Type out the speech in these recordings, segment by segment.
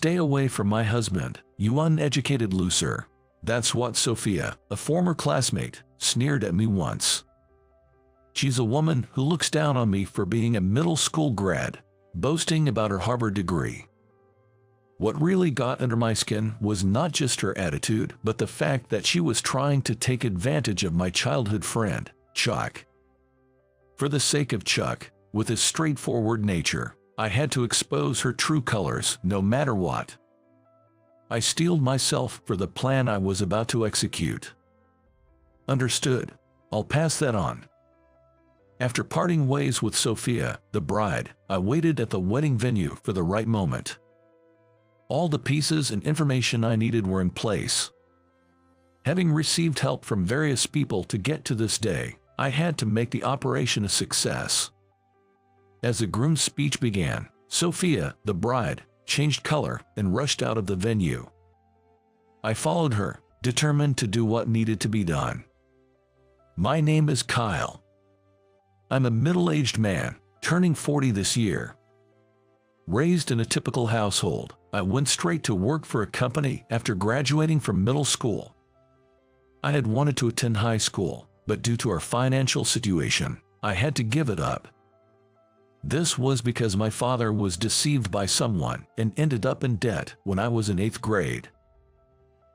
Stay away from my husband, you uneducated loser. That's what Sophia, a former classmate, sneered at me once. She's a woman who looks down on me for being a middle school grad, boasting about her Harvard degree. What really got under my skin was not just her attitude, but the fact that she was trying to take advantage of my childhood friend, Chuck. For the sake of Chuck, with his straightforward nature, I had to expose her true colors no matter what. I steeled myself for the plan I was about to execute. Understood. I'll pass that on. After parting ways with Sophia, the bride, I waited at the wedding venue for the right moment. All the pieces and information I needed were in place. Having received help from various people to get to this day, I had to make the operation a success. As the groom's speech began, Sophia, the bride, changed color and rushed out of the venue. I followed her, determined to do what needed to be done. My name is Kyle. I'm a middle-aged man, turning 40 this year. Raised in a typical household, I went straight to work for a company after graduating from middle school. I had wanted to attend high school, but due to our financial situation, I had to give it up. This was because my father was deceived by someone and ended up in debt when I was in 8th grade.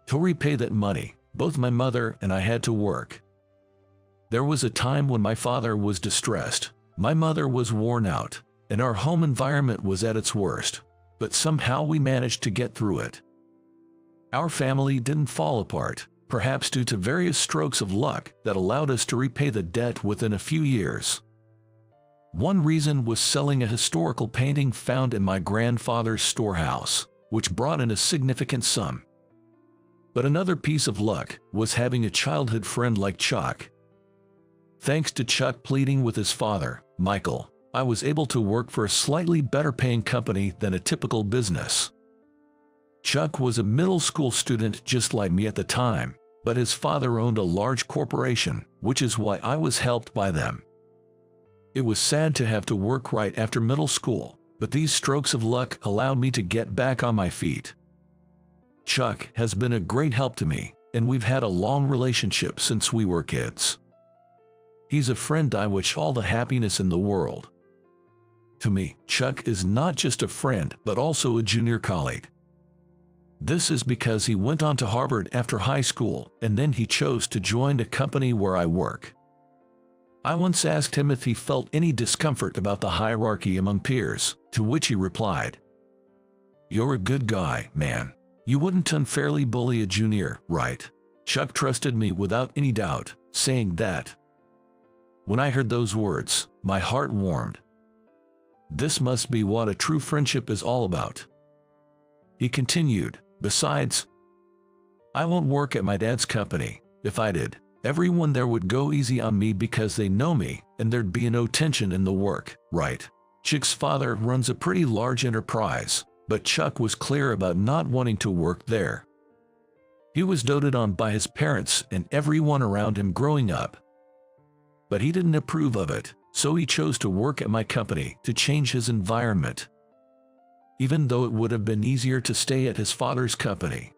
To repay that money, both my mother and I had to work. There was a time when my father was distressed, my mother was worn out, and our home environment was at its worst, but somehow we managed to get through it. Our family didn't fall apart, perhaps due to various strokes of luck that allowed us to repay the debt within a few years. One reason was selling a historical painting found in my grandfather's storehouse, which brought in a significant sum. But another piece of luck was having a childhood friend like Chuck. Thanks to Chuck pleading with his father, Michael, I was able to work for a slightly better paying company than a typical business. Chuck was a middle school student just like me at the time, but his father owned a large corporation, which is why I was helped by them. It was sad to have to work right after middle school, but these strokes of luck allowed me to get back on my feet. Chuck has been a great help to me, and we've had a long relationship since we were kids. He's a friend I wish all the happiness in the world. To me, Chuck is not just a friend but also a junior colleague. This is because he went on to Harvard after high school, and then he chose to join a company where I work. I once asked him if he felt any discomfort about the hierarchy among peers, to which he replied, "You're a good guy, man. You wouldn't unfairly bully a junior, right?" Chuck trusted me without any doubt, saying that. When I heard those words, my heart warmed. This must be what a true friendship is all about. He continued, "Besides, I won't work at my dad's company. If I did, everyone there would go easy on me because they know me, and there'd be no tension in the work, right?" Chuck's father runs a pretty large enterprise, but Chuck was clear about not wanting to work there. He was doted on by his parents and everyone around him growing up. But he didn't approve of it, so he chose to work at my company to change his environment, even though it would have been easier to stay at his father's company.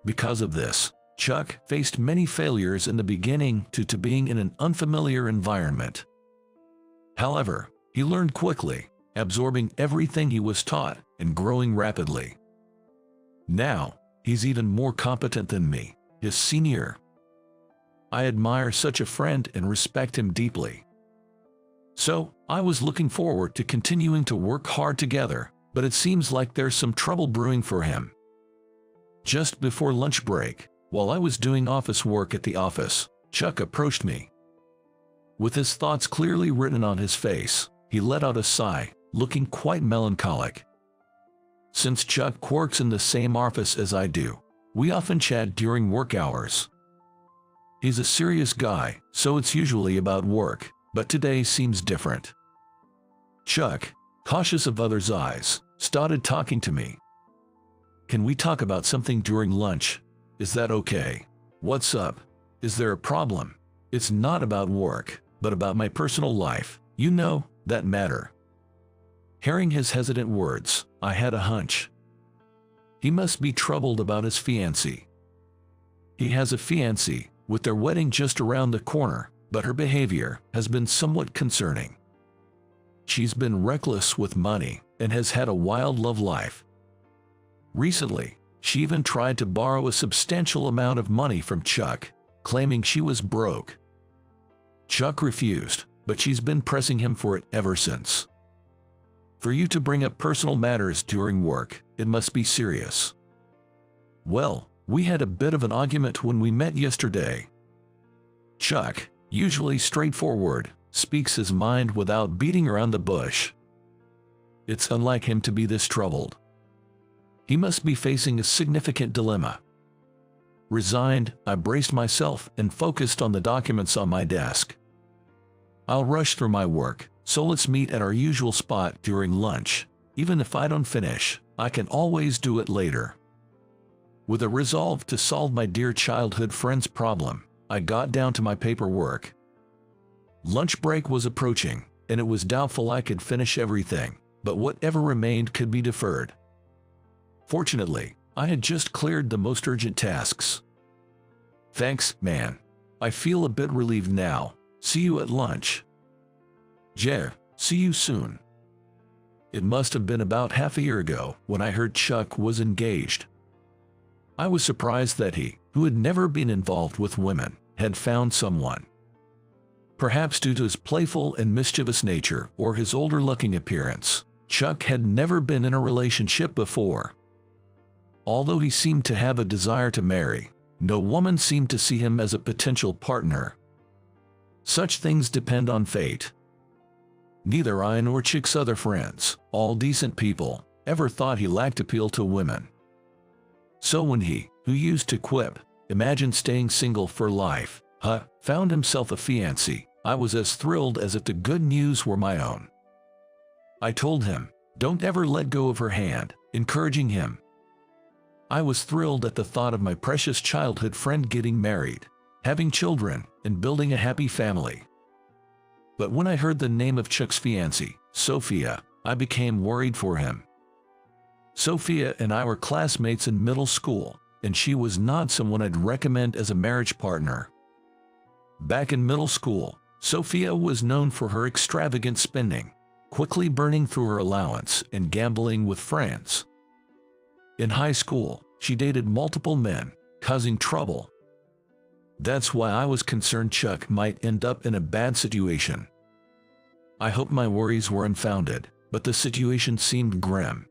Because of this, Chuck faced many failures in the beginning due to being in an unfamiliar environment. However, he learned quickly, absorbing everything he was taught and growing rapidly. Now, he's even more competent than me, his senior. I admire such a friend and respect him deeply. So, I was looking forward to continuing to work hard together, but it seems like there's some trouble brewing for him. Just before lunch break, while I was doing office work at the office, Chuck approached me. With his thoughts clearly written on his face, he let out a sigh, looking quite melancholic. Since Chuck works in the same office as I do, we often chat during work hours. He's a serious guy, so it's usually about work, but today seems different. Chuck, cautious of others' eyes, started talking to me. "Can we talk about something during lunch? Is that okay? What's up? Is there a problem? It's not about work, but about my personal life, you know, that matter." Hearing his hesitant words, I had a hunch. He must be troubled about his fiancée. He has a fiancée, with their wedding just around the corner, but her behavior has been somewhat concerning. She's been reckless with money and has had a wild love life. Recently, she even tried to borrow a substantial amount of money from Chuck, claiming she was broke. Chuck refused, but she's been pressing him for it ever since. For you to bring up personal matters during work, it must be serious. Well, we had a bit of an argument when we met yesterday. Chuck, usually straightforward, speaks his mind without beating around the bush. It's unlike him to be this troubled. He must be facing a significant dilemma. Resigned, I braced myself and focused on the documents on my desk. I'll rush through my work, so let's meet at our usual spot during lunch. Even if I don't finish, I can always do it later. With a resolve to solve my dear childhood friend's problem, I got down to my paperwork. Lunch break was approaching, and it was doubtful I could finish everything, but whatever remained could be deferred. Fortunately, I had just cleared the most urgent tasks. Thanks, man. I feel a bit relieved now. See you at lunch. Jer, see you soon. It must have been about half a year ago when I heard Chuck was engaged. I was surprised that he, who had never been involved with women, had found someone. Perhaps due to his playful and mischievous nature or his older-looking appearance, Chuck had never been in a relationship before. Although he seemed to have a desire to marry, no woman seemed to see him as a potential partner. Such things depend on fate. Neither I nor Chick's other friends, all decent people, ever thought he lacked appeal to women. So when he, who used to quip, "Imagine staying single for life," found himself a fiancée, I was as thrilled as if the good news were my own. I told him, "Don't ever let go of her hand," encouraging him. I was thrilled at the thought of my precious childhood friend getting married, having children, and building a happy family. But when I heard the name of Chuck's fiancée, Sophia, I became worried for him. Sophia and I were classmates in middle school, and she was not someone I'd recommend as a marriage partner. Back in middle school, Sophia was known for her extravagant spending, quickly burning through her allowance and gambling with friends. In high school, she dated multiple men, causing trouble. That's why I was concerned Chuck might end up in a bad situation. I hope my worries were unfounded, but the situation seemed grim.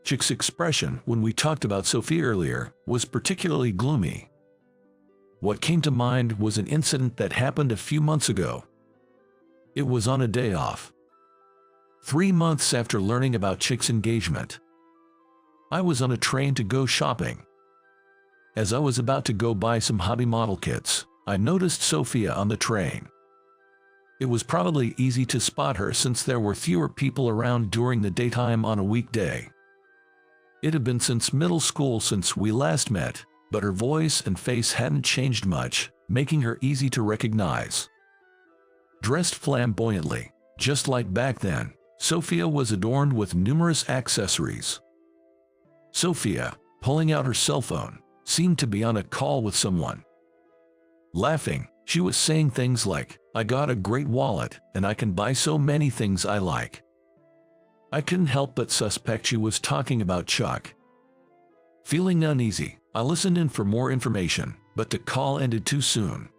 Chick's expression when we talked about Sophia earlier was particularly gloomy. What came to mind was an incident that happened a few months ago. It was on a day off. 3 months after learning about Chick's engagement, I was on a train to go shopping. As I was about to go buy some hobby model kits, I noticed Sophia on the train. It was probably easy to spot her since there were fewer people around during the daytime on a weekday. It had been since middle school since we last met, but her voice and face hadn't changed much, making her easy to recognize. Dressed flamboyantly, just like back then, Sophia was adorned with numerous accessories. Sophia, pulling out her cell phone, seemed to be on a call with someone. Laughing, she was saying things like, "I got a great wallet, and I can buy so many things I like." I couldn't help but suspect she was talking about Chuck. Feeling uneasy, I listened in for more information, but the call ended too soon.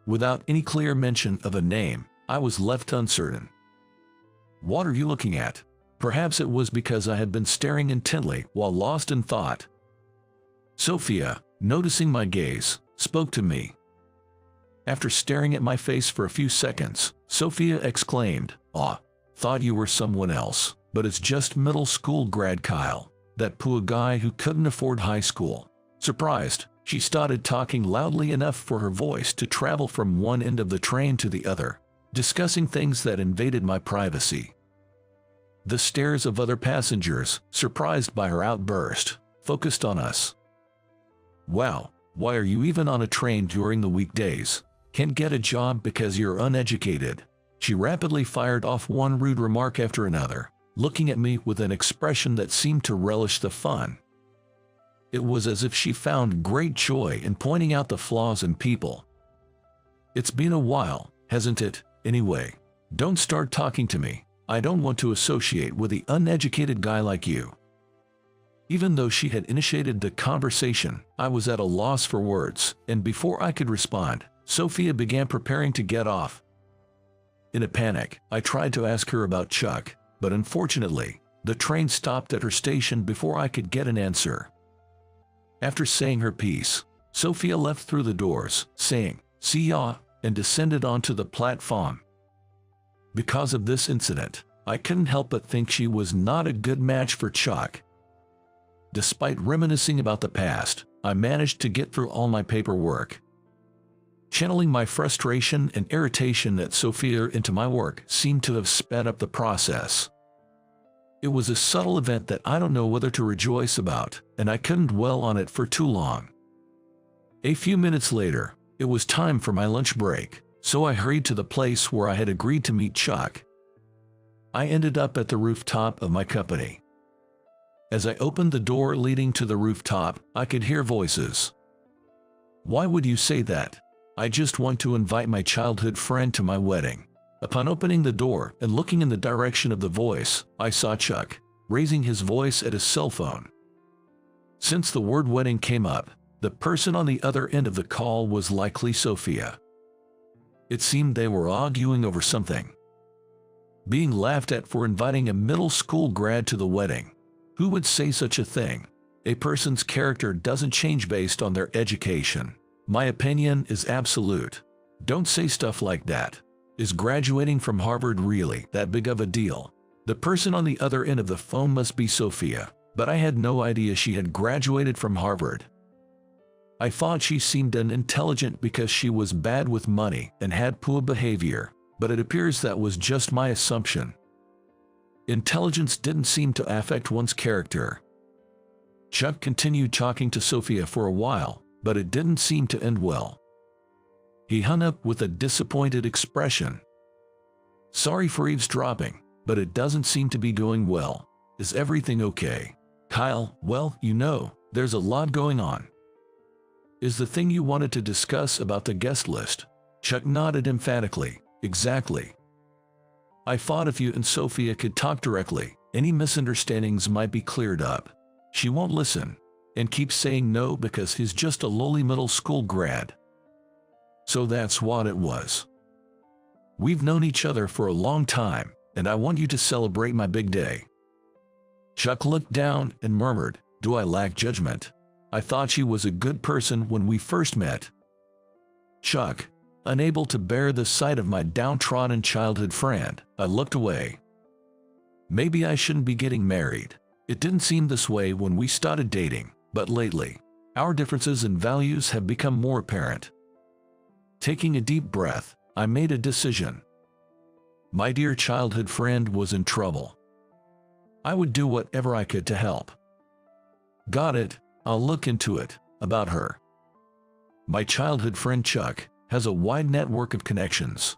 Without any clear mention of a name, I was left uncertain. "What are you looking at?" Perhaps it was because I had been staring intently while lost in thought. Sophia, noticing my gaze, spoke to me. After staring at my face for a few seconds, Sophia exclaimed, "Aw, thought you were someone else, but it's just middle school grad Kyle, that poor guy who couldn't afford high school." Surprised, she started talking loudly enough for her voice to travel from one end of the train to the other, discussing things that invaded my privacy. The stares of other passengers, surprised by her outburst, focused on us. "Wow, why are you even on a train during the weekdays? Can't get a job because you're uneducated." She rapidly fired off one rude remark after another, looking at me with an expression that seemed to relish the fun. It was as if she found great joy in pointing out the flaws in people. "It's been a while, hasn't it? Anyway, don't start talking to me. I don't want to associate with an uneducated guy like you." Even though she had initiated the conversation, I was at a loss for words, and before I could respond, Sophia began preparing to get off. In a panic, I tried to ask her about Chuck, but unfortunately, the train stopped at her station before I could get an answer. After saying her piece, Sophia left through the doors, saying, "See ya," and descended onto the platform. Because of this incident, I couldn't help but think she was not a good match for Chuck. Despite reminiscing about the past, I managed to get through all my paperwork. Channeling my frustration and irritation at Sophia into my work seemed to have sped up the process. It was a subtle event that I don't know whether to rejoice about, and I couldn't dwell on it for too long. A few minutes later, it was time for my lunch break, so I hurried to the place where I had agreed to meet Chuck. I ended up at the rooftop of my company. As I opened the door leading to the rooftop, I could hear voices. "Why would you say that? I just want to invite my childhood friend to my wedding." Upon opening the door and looking in the direction of the voice, I saw Chuck, raising his voice at his cell phone. Since the word wedding came up, the person on the other end of the call was likely Sophia. It seemed they were arguing over something. Being laughed at for inviting a middle school grad to the wedding. Who would say such a thing? A person's character doesn't change based on their education. My opinion is absolute. Don't say stuff like that. Is graduating from Harvard really that big of a deal? The person on the other end of the phone must be Sophia, but I had no idea she had graduated from Harvard. I thought she seemed unintelligent because she was bad with money and had poor behavior, but it appears that was just my assumption. Intelligence didn't seem to affect one's character. Chuck continued talking to Sophia for a while, but it didn't seem to end well. He hung up with a disappointed expression. "Sorry for eavesdropping, but it doesn't seem to be going well. Is everything okay?" "Kyle, well, there's a lot going on." "Is the thing you wanted to discuss about the guest list?" Chuck nodded emphatically. "Exactly. I thought if you and Sophia could talk directly, any misunderstandings might be cleared up. She won't listen, and keeps saying no because he's just a lowly middle school grad." So that's what it was. "We've known each other for a long time, and I want you to celebrate my big day." Chuck looked down and murmured, "Do I lack judgment? I thought she was a good person when we first met." Chuck, unable to bear the sight of my downtrodden childhood friend, I looked away. Maybe I shouldn't be getting married. It didn't seem this way when we started dating, but lately, our differences in values have become more apparent. Taking a deep breath, I made a decision. My dear childhood friend was in trouble. I would do whatever I could to help. "Got it, I'll look into it." About her. My childhood friend Chuck has a wide network of connections.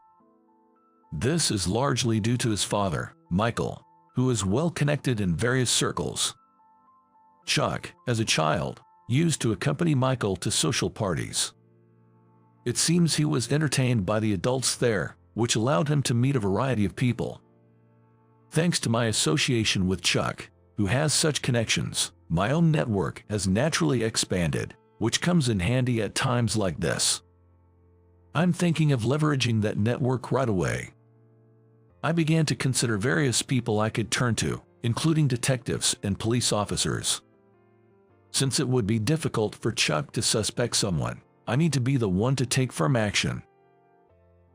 This is largely due to his father, Michael, who is well connected in various circles. Chuck, as a child, used to accompany Michael to social parties. It seems he was entertained by the adults there, which allowed him to meet a variety of people. Thanks to my association with Chuck, who has such connections, my own network has naturally expanded, which comes in handy at times like this. I'm thinking of leveraging that network right away. I began to consider various people I could turn to, including detectives and police officers. Since it would be difficult for Chuck to suspect someone, I need to be the one to take firm action.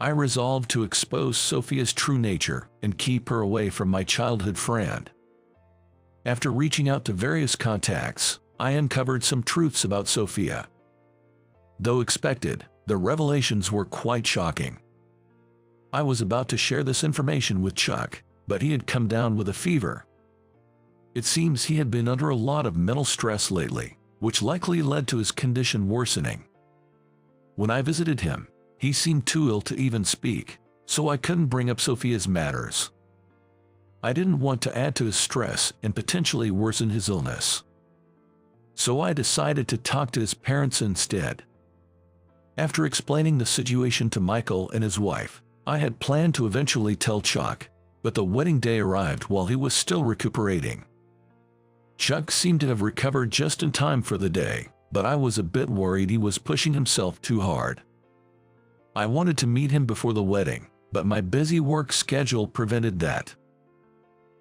I resolved to expose Sophia's true nature and keep her away from my childhood friend. After reaching out to various contacts, I uncovered some truths about Sophia. Though expected, the revelations were quite shocking. I was about to share this information with Chuck, but he had come down with a fever. It seems he had been under a lot of mental stress lately, which likely led to his condition worsening. When I visited him, he seemed too ill to even speak, so I couldn't bring up Sophia's matters. I didn't want to add to his stress and potentially worsen his illness. So I decided to talk to his parents instead. After explaining the situation to Michael and his wife, I had planned to eventually tell Chuck, but the wedding day arrived while he was still recuperating. Chuck seemed to have recovered just in time for the day, but I was a bit worried he was pushing himself too hard. I wanted to meet him before the wedding, but my busy work schedule prevented that.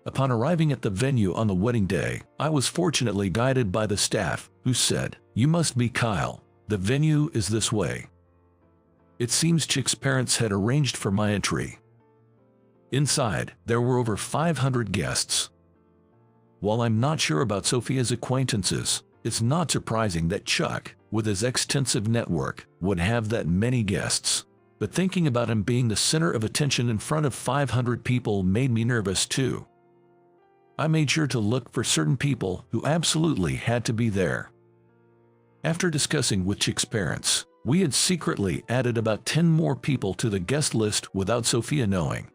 Upon arriving at the venue on the wedding day, I was fortunately guided by the staff, who said, "You must be Kyle. The venue is this way." It seems Chick's parents had arranged for my entry. Inside, there were over 500 guests. While I'm not sure about Sophia's acquaintances, it's not surprising that Chuck, with his extensive network, would have that many guests. But thinking about him being the center of attention in front of 500 people made me nervous too. I made sure to look for certain people who absolutely had to be there. After discussing with Chick's parents, we had secretly added about 10 more people to the guest list without Sophia knowing.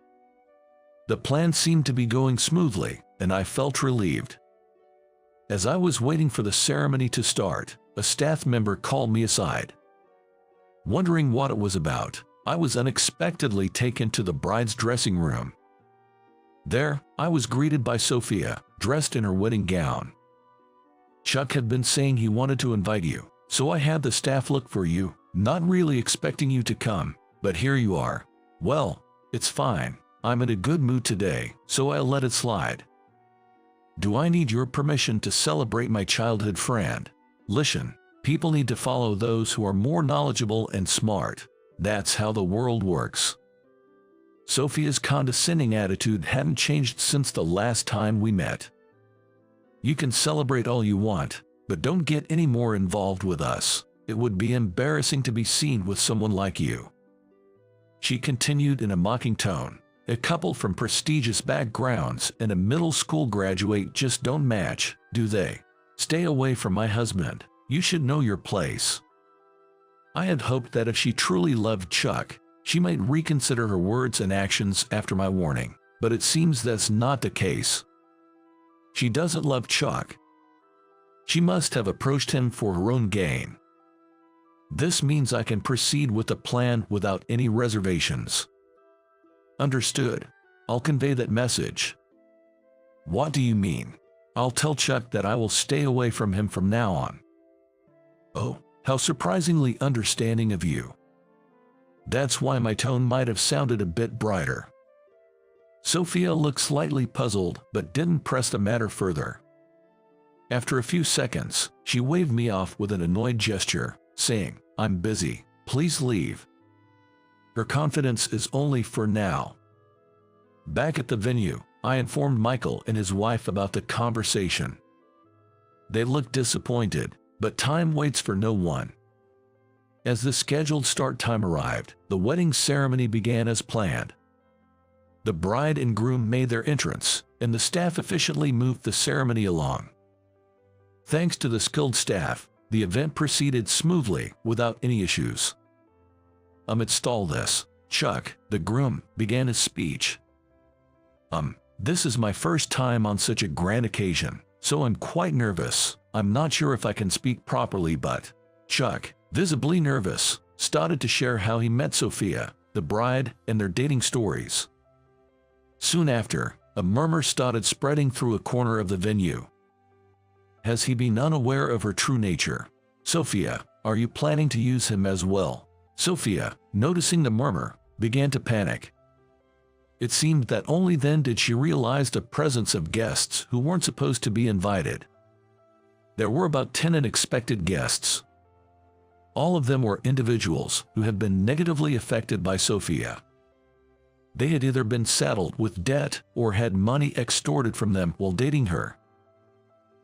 The plan seemed to be going smoothly, and I felt relieved. As I was waiting for the ceremony to start, a staff member called me aside. Wondering what it was about, I was unexpectedly taken to the bride's dressing room. There, I was greeted by Sophia, dressed in her wedding gown. "Chuck had been saying he wanted to invite you, so I had the staff look for you, not really expecting you to come, but here you are." "Well, it's fine. I'm in a good mood today, so I'll let it slide." "Do I need your permission to celebrate my childhood friend?" "Listen, people need to follow those who are more knowledgeable and smart. That's how the world works." Sophia's condescending attitude hadn't changed since the last time we met. "You can celebrate all you want, but don't get any more involved with us. It would be embarrassing to be seen with someone like you." She continued in a mocking tone. "A couple from prestigious backgrounds and a middle school graduate just don't match, do they? Stay away from my husband. You should know your place." I had hoped that if she truly loved Chuck, she might reconsider her words and actions after my warning, but it seems that's not the case. She doesn't love Chuck. She must have approached him for her own gain. This means I can proceed with the plan without any reservations. "Understood. I'll convey that message." "What do you mean?" "I'll tell Chuck that I will stay away from him from now on." "Oh, how surprisingly understanding of you." That's why my tone might have sounded a bit brighter. Sophia looked slightly puzzled but didn't press the matter further. After a few seconds, she waved me off with an annoyed gesture, saying, "I'm busy, please leave." Her confidence is only for now. Back at the venue, I informed Michael and his wife about the conversation. They looked disappointed, but time waits for no one. As the scheduled start time arrived, the wedding ceremony began as planned. The bride and groom made their entrance, and the staff efficiently moved the ceremony along. Thanks to the skilled staff, the event proceeded smoothly without any issues. Amidst all this, Chuck, the groom, began his speech. This is my first time on such a grand occasion, so I'm quite nervous. I'm not sure if I can speak properly, but..." Chuck, visibly nervous, started to share how he met Sophia, the bride, and their dating stories. Soon after, a murmur started spreading through a corner of the venue. Has he been unaware of her true nature? Sophia, are you planning to use him as well? Sophia, noticing the murmur, began to panic. It seemed that only then did she realize the presence of guests who weren't supposed to be invited. There were about 10 unexpected guests. All of them were individuals who had been negatively affected by Sophia. They had either been saddled with debt or had money extorted from them while dating her.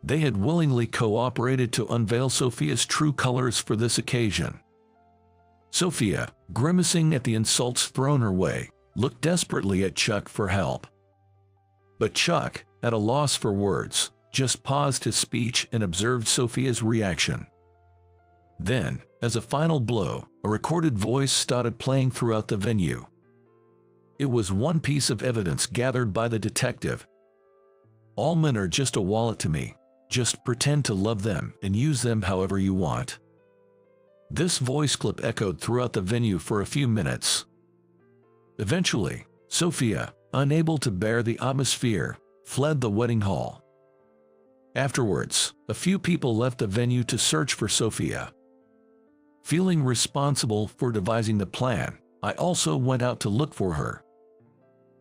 They had willingly cooperated to unveil Sophia's true colors for this occasion. Sophia, grimacing at the insults thrown her way, looked desperately at Chuck for help. But Chuck, at a loss for words, just paused his speech and observed Sophia's reaction. Then, as a final blow, a recorded voice started playing throughout the venue. It was one piece of evidence gathered by the detective, All men are just a wallet to me. Just pretend to love them and use them however you want." This voice clip echoed throughout the venue for a few minutes. Eventually, Sophia, unable to bear the atmosphere, fled the wedding hall. Afterwards, a few people left the venue to search for Sophia. Feeling responsible for devising the plan, I also went out to look for her.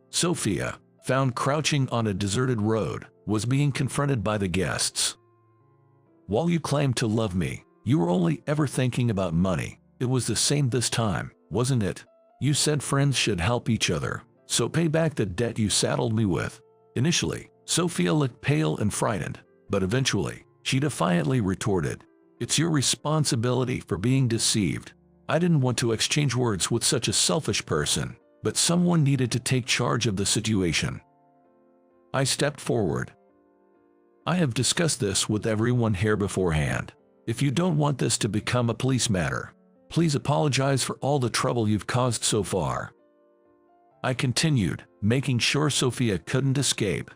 Sophia, found crouching on a deserted road, was being confronted by the guests. "While you claimed to love me, you were only ever thinking about money. It was the same this time, wasn't it? You said friends should help each other, so pay back the debt you saddled me with." Initially, Sophia looked pale and frightened, but eventually, she defiantly retorted, "It's your responsibility for being deceived. I didn't want to exchange words with such a selfish person, but someone needed to take charge of the situation." I stepped forward. "I have discussed this with everyone here beforehand. If you don't want this to become a police matter, please apologize for all the trouble you've caused so far." I continued, making sure Sophia couldn't escape.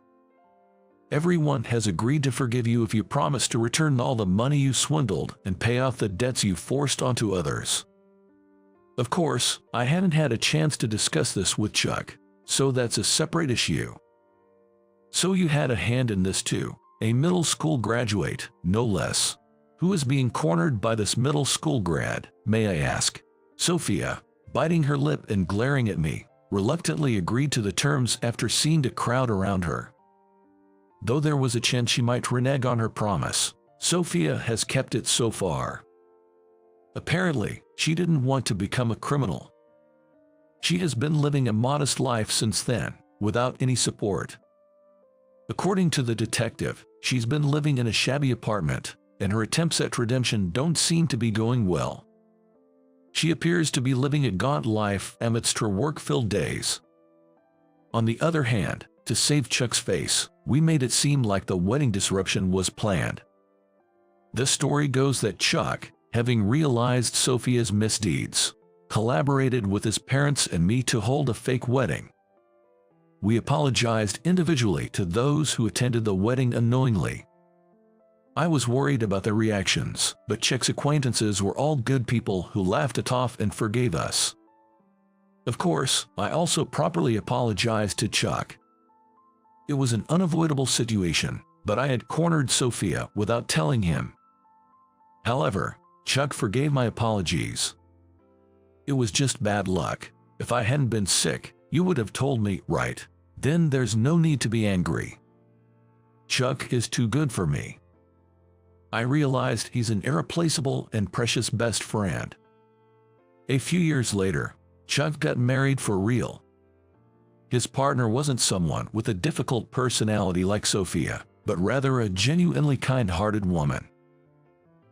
"Everyone has agreed to forgive you if you promise to return all the money you swindled and pay off the debts you forced onto others." Of course, I hadn't had a chance to discuss this with Chuck, so that's a separate issue. "So you had a hand in this too, a middle school graduate, no less. Who is being cornered by this middle school grad, may I ask?" Sophia, biting her lip and glaring at me, reluctantly agreed to the terms after seeing the crowd around her. Though there was a chance she might renege on her promise, Sophia has kept it so far. Apparently, she didn't want to become a criminal. She has been living a modest life since then, without any support. According to the detective, she's been living in a shabby apartment, and her attempts at redemption don't seem to be going well. She appears to be living a gaunt life amidst her work-filled days. On the other hand, to save Chuck's face, we made it seem like the wedding disruption was planned. The story goes that Chuck, having realized Sophia's misdeeds, collaborated with his parents and me to hold a fake wedding. We apologized individually to those who attended the wedding unknowingly. I was worried about their reactions, but Chuck's acquaintances were all good people who laughed it off and forgave us. Of course, I also properly apologized to Chuck. It was an unavoidable situation, but I had cornered Sophia without telling him. However, Chuck forgave my apologies. "It was just bad luck. If I hadn't been sick, you would have told me, right? Then there's no need to be angry. Chuck is too good for me." I realized he's an irreplaceable and precious best friend. A few years later, Chuck got married for real. His partner wasn't someone with a difficult personality like Sophia, but rather a genuinely kind-hearted woman.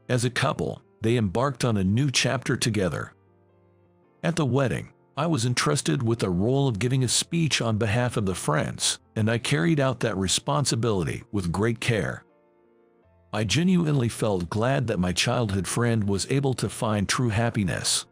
As a couple, they embarked on a new chapter together. At the wedding, I was entrusted with the role of giving a speech on behalf of the friends, and I carried out that responsibility with great care. I genuinely felt glad that my childhood friend was able to find true happiness.